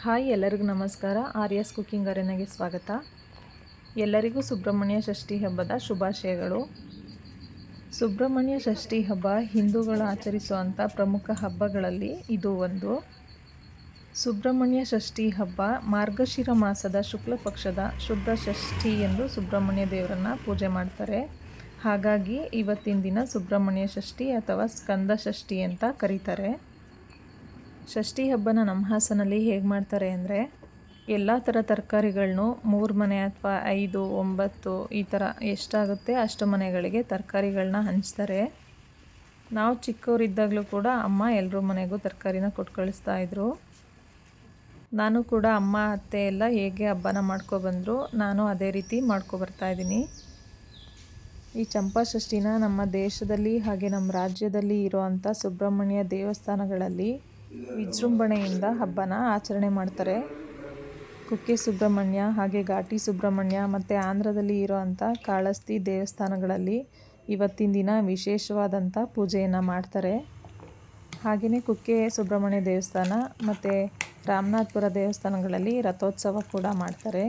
Hi, ಎಲ್ಲರಿಗೂ ನಮಸ್ಕಾರ. ಆರ್ಯಸ್ cooking ಅರೆನಾಗೆ ಸ್ವಾಗತ. ಎಲ್ಲರಿಗೂ ಸುಬ್ರಹ್ಮಣ್ಯ ಷಷ್ಠಿ ಹಬ್ಬದ ಶುಭಾಶಯಗಳು. ಸುಬ್ರಹ್ಮಣ್ಯ ಷಷ್ಠಿ ಹಬ್ಬ ಹಿಂದೂಗಳು ಆಚರಿಸುವಂಥ ಪ್ರಮುಖ ಹಬ್ಬಗಳಲ್ಲಿ ಇದು ಒಂದು. ಸುಬ್ರಹ್ಮಣ್ಯ ಷಷ್ಠಿ ಹಬ್ಬ ಮಾರ್ಗಶಿರ ಮಾಸದ ಶುಕ್ಲ ಪಕ್ಷದ ಶುದ್ಧ ಷಷ್ಠಿ ಎಂದು ಸುಬ್ರಹ್ಮಣ್ಯ ದೇವರನ್ನು ಪೂಜೆ ಮಾಡ್ತಾರೆ. ಹಾಗಾಗಿ ಇವತ್ತಿನ ದಿನ ಸುಬ್ರಹ್ಮಣ್ಯ ಷಷ್ಠಿ ಅಥವಾ ಸ್ಕಂದ ಷಷ್ಠಿ ಅಂತ ಕರೀತಾರೆ. ಷಷ್ಠಿ ಹಬ್ಬನ ನಮ್ಮ ಹಾಸನಲ್ಲಿ ಹೇಗೆ ಮಾಡ್ತಾರೆ ಅಂದರೆ, ಎಲ್ಲ ಥರ ತರಕಾರಿಗಳನ್ನೂ 3 ಮನೆ ಅಥವಾ 5, 9 ಈ ಥರ ಎಷ್ಟಾಗುತ್ತೆ ಅಷ್ಟು ಮನೆಗಳಿಗೆ ತರಕಾರಿಗಳನ್ನ ಹಂಚ್ತಾರೆ. ನಾವು ಚಿಕ್ಕವರಿದ್ದಾಗಲೂ ಕೂಡ ಅಮ್ಮ ಎಲ್ಲರ ಮನೆಗೂ ತರಕಾರಿನ ಕೊಟ್ಟು ಕಳಿಸ್ತಾಯಿದ್ರು. ನಾನು ಕೂಡ ಅಮ್ಮ ಅತ್ತೆ ಎಲ್ಲ ಹೇಗೆ ಹಬ್ಬನ ಮಾಡ್ಕೊಬಂದರು, ನಾನು ಅದೇ ರೀತಿ ಮಾಡ್ಕೊಬರ್ತಾಯಿದ್ದೀನಿ. ಈ ಚಂಪಾಷಷ್ಠಿನ ನಮ್ಮ ದೇಶದಲ್ಲಿ ಹಾಗೆ ನಮ್ಮ ರಾಜ್ಯದಲ್ಲಿ ಇರುವಂಥ ಸುಬ್ರಹ್ಮಣ್ಯ ದೇವಸ್ಥಾನಗಳಲ್ಲಿ ವಿಜೃಂಭಣೆಯಿಂದ ಹಬ್ಬನ ಆಚರಣೆ ಮಾಡ್ತಾರೆ. ಕುಕ್ಕೆ ಸುಬ್ರಹ್ಮಣ್ಯ ಹಾಗೆ ಘಾಟಿ ಸುಬ್ರಹ್ಮಣ್ಯ ಮತ್ತು ಆಂಧ್ರದಲ್ಲಿ ಇರೋವಂಥ ಕಾಳಹಸ್ತಿ ದೇವಸ್ಥಾನಗಳಲ್ಲಿ ಇವತ್ತಿನ ದಿನ ವಿಶೇಷವಾದಂಥ ಪೂಜೆಯನ್ನು ಮಾಡ್ತಾರೆ. ಹಾಗೆಯೇ ಕುಕ್ಕೆ ಸುಬ್ರಹ್ಮಣ್ಯ ದೇವಸ್ಥಾನ ಮತ್ತು ರಾಮನಾಥಪುರ ದೇವಸ್ಥಾನಗಳಲ್ಲಿ ರಥೋತ್ಸವ ಕೂಡ ಮಾಡ್ತಾರೆ.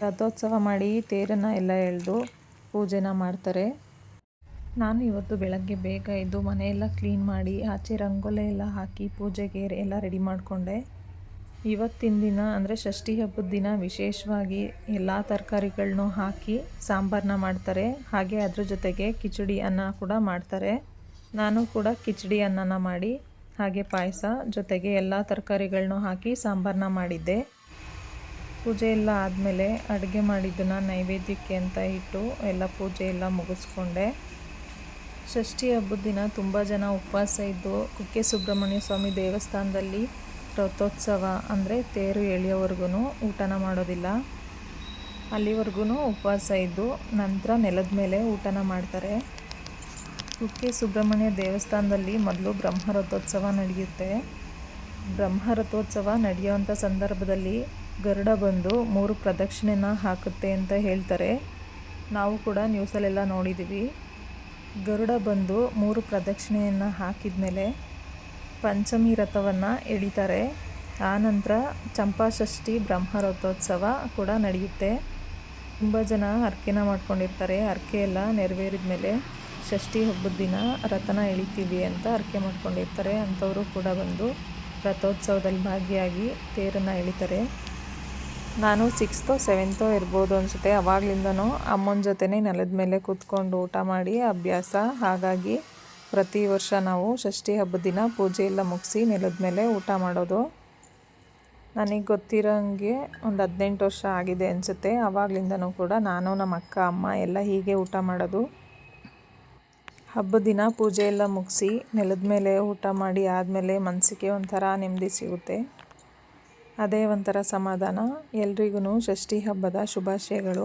ರಥೋತ್ಸವ ಮಾಡಿ ತೇರನ್ನು ಎಲ್ಲ ಎಳೆದು ಪೂಜೆನ ಮಾಡ್ತಾರೆ. ನಾನು ಇವತ್ತು ಬೆಳಗ್ಗೆ ಬೇಗ ಎದ್ದು ಮನೆಯೆಲ್ಲ ಕ್ಲೀನ್ ಮಾಡಿ ಆಚೆ ರಂಗೋಲೆ ಎಲ್ಲ ಹಾಕಿ ಪೂಜೆಗೆ ಎಲ್ಲ ರೆಡಿ ಮಾಡಿಕೊಂಡೆ. ಇವತ್ತಿನ ದಿನ ಅಂದರೆ ಷಷ್ಠಿ ಹಬ್ಬದ ದಿನ ವಿಶೇಷವಾಗಿ ಎಲ್ಲ ತರಕಾರಿಗಳನ್ನೂ ಹಾಕಿ ಸಾಂಬಾರನ್ನ ಮಾಡ್ತಾರೆ. ಹಾಗೆ ಅದ್ರ ಜೊತೆಗೆ ಕಿಚಡಿ ಅನ್ನ ಕೂಡ ಮಾಡ್ತಾರೆ. ನಾನು ಕೂಡ ಕಿಚಡಿ ಅನ್ನನ ಮಾಡಿ ಹಾಗೆ ಪಾಯಸ ಜೊತೆಗೆ ಎಲ್ಲ ತರಕಾರಿಗಳನ್ನೂ ಹಾಕಿ ಸಾಂಬಾರನ್ನ ಮಾಡಿದ್ದೆ. ಪೂಜೆ ಎಲ್ಲ ಆದಮೇಲೆ ಅಡುಗೆ ಮಾಡಿದ್ದನ್ನು ನೈವೇದ್ಯಕ್ಕೆ ಅಂತ ಇಟ್ಟು ಎಲ್ಲ ಪೂಜೆ ಎಲ್ಲ ಮುಗಿಸ್ಕೊಂಡೆ. ಷಷ್ಠಿ ಹಬ್ಬದ ದಿನ ತುಂಬ ಜನ ಉಪವಾಸ ಇದ್ದು ಕುಕ್ಕೆ ಸುಬ್ರಹ್ಮಣ್ಯ ಸ್ವಾಮಿ ದೇವಸ್ಥಾನದಲ್ಲಿ ರಥೋತ್ಸವ ಅಂದರೆ ತೇರು ಎಳೆಯೋವರೆಗೂ ಊಟನ ಮಾಡೋದಿಲ್ಲ. ಅಲ್ಲಿವರೆಗೂ ಉಪವಾಸ ಇದ್ದು ನಂತರ ನೆಲದ ಮೇಲೆ ಊಟನ ಮಾಡ್ತಾರೆ. ಕುಕ್ಕೆ ಸುಬ್ರಹ್ಮಣ್ಯ ದೇವಸ್ಥಾನದಲ್ಲಿ ಮೊದಲು ಬ್ರಹ್ಮ ರಥೋತ್ಸವ ನಡೆಯುತ್ತೆ. ಬ್ರಹ್ಮ ರಥೋತ್ಸವ ನಡೆಯುವಂಥ ಸಂದರ್ಭದಲ್ಲಿ ಗರುಡ ಬಂದು 3 ಪ್ರದಕ್ಷಿಣೆನ ಹಾಕುತ್ತೆ ಅಂತ ಹೇಳ್ತಾರೆ. ನಾವು ಕೂಡ ನ್ಯೂಸಲ್ಲೆಲ್ಲ ನೋಡಿದ್ದೀವಿ. ಗರುಡ ಬಂದು 3 ಪ್ರದಕ್ಷಿಣೆಯನ್ನು ಹಾಕಿದ ಮೇಲೆ ಪಂಚಮಿ ರಥವನ್ನು ಎಳಿತಾರೆ. ಆನಂತರ ಚಂಪಾಷಷ್ಠಿ ಬ್ರಹ್ಮ ರಥೋತ್ಸವ ಕೂಡ ನಡೆಯುತ್ತೆ. ತುಂಬ ಜನ ಹರಕೆನ ಮಾಡ್ಕೊಂಡಿರ್ತಾರೆ. ಹರಕೆ ಎಲ್ಲ ನೆರವೇರಿದ ಮೇಲೆ ಷಷ್ಠಿ ಹಬ್ಬದ ದಿನ ರಥನ ಎಳಿತೀವಿ ಅಂತ ಹರಕೆ ಮಾಡ್ಕೊಂಡಿರ್ತಾರೆ. ಅಂಥವರು ಕೂಡ ಬಂದು ರಥೋತ್ಸವದಲ್ಲಿ ಭಾಗಿಯಾಗಿ ತೇರನ್ನು ಎಳಿತಾರೆ. ನಾನು 6th 7th ಇರ್ಬೋದು ಅನಿಸುತ್ತೆ. ಆವಾಗಲಿಂದನೂ ಅಮ್ಮನ ಜೊತೆನೇ ನೆಲದ ಮೇಲೆ ಕೂತ್ಕೊಂಡು ಊಟ ಮಾಡಿ ಅಭ್ಯಾಸ. ಹಾಗಾಗಿ ಪ್ರತಿ ವರ್ಷ ನಾವು ಷಷ್ಠಿ ಹಬ್ಬದ ದಿನ ಪೂಜೆ ಎಲ್ಲ ಮುಗಿಸಿ ನೆಲದ ಮೇಲೆ ಊಟ ಮಾಡೋದು. ನನಗೆ ಗೊತ್ತಿರೋಂಗೆ ಒಂದು 18 ವರ್ಷ ಆಗಿದೆ ಅನಿಸುತ್ತೆ. ಆವಾಗಲಿಂದನೂ ಕೂಡ ನಾನು ನಮ್ಮ ಅಕ್ಕ ಅಮ್ಮ ಎಲ್ಲ ಹೀಗೆ ಊಟ ಮಾಡೋದು. ಹಬ್ಬದ ದಿನ ಪೂಜೆ ಎಲ್ಲ ಮುಗಿಸಿ ನೆಲದ ಮೇಲೆ ಊಟ ಮಾಡಿ ಆದಮೇಲೆ ಮನಸ್ಸಿಗೆ ಒಂಥರ ನೆಮ್ಮದಿ ಸಿಗುತ್ತೆ. ಅದೇ ಒಂಥರ ಸಮಾಧಾನ. ಎಲ್ರಿಗೂ ಷಷ್ಠಿ ಹಬ್ಬದ ಶುಭಾಶಯಗಳು.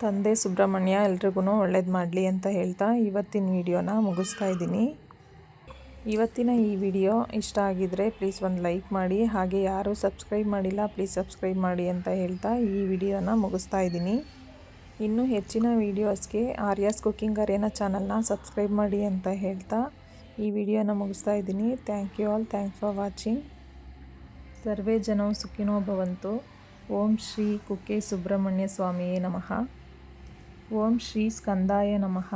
ತಂದೆ ಸುಬ್ರಹ್ಮಣ್ಯ ಎಲ್ರಿಗೂ ಒಳ್ಳೇದು ಮಾಡಲಿ ಅಂತ ಹೇಳ್ತಾ ಇವತ್ತಿನ ವಿಡಿಯೋನ ಮುಗಿಸ್ತಾ ಇದ್ದೀನಿ. ಇವತ್ತಿನ ಈ ವಿಡಿಯೋ ಇಷ್ಟ ಆಗಿದ್ದರೆ ಪ್ಲೀಸ್ ಒಂದು ಲೈಕ್ ಮಾಡಿ. ಹಾಗೆ ಯಾರೂ ಸಬ್ಸ್ಕ್ರೈಬ್ ಮಾಡಿಲ್ಲ ಪ್ಲೀಸ್ ಸಬ್ಸ್ಕ್ರೈಬ್ ಮಾಡಿ ಅಂತ ಹೇಳ್ತಾ ಈ ವಿಡಿಯೋನ ಮುಗಿಸ್ತಾ ಇದ್ದೀನಿ. ಇನ್ನೂ ಹೆಚ್ಚಿನ ವೀಡಿಯೋಸ್ಗೆ ಆರ್ಯಾಸ್ ಕುಕಿಂಗ್ ಅರೇನಾ ಚಾನಲ್ನ ಸಬ್ಸ್ಕ್ರೈಬ್ ಮಾಡಿ ಅಂತ ಹೇಳ್ತಾ ಈ ವಿಡಿಯೋನ ಮುಗಿಸ್ತಾ ಇದ್ದೀನಿ. Thank you all. Thanks for watching. ಸರ್ವೇ ಜನೌ ಸುಖಿನೋ ಭವಂತು. ಓಂ ಶ್ರೀ ಕುಕ್ಕೆ ಸುಬ್ರಹ್ಮಣ್ಯ ಸ್ವಾಮಿಯೇ ನಮಃ. ಓಂ ಶ್ರೀ ಸ್ಕಂದಾಯ ನಮಃ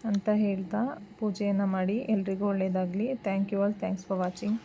ಅಂತ ಹೇಳ್ತಾ ಪೂಜೆಯನ್ನು ಮಾಡಿ ಎಲ್ರಿಗೂ ಒಳ್ಳೆಯದಾಗಲಿ. Thank you all. Thanks for watching.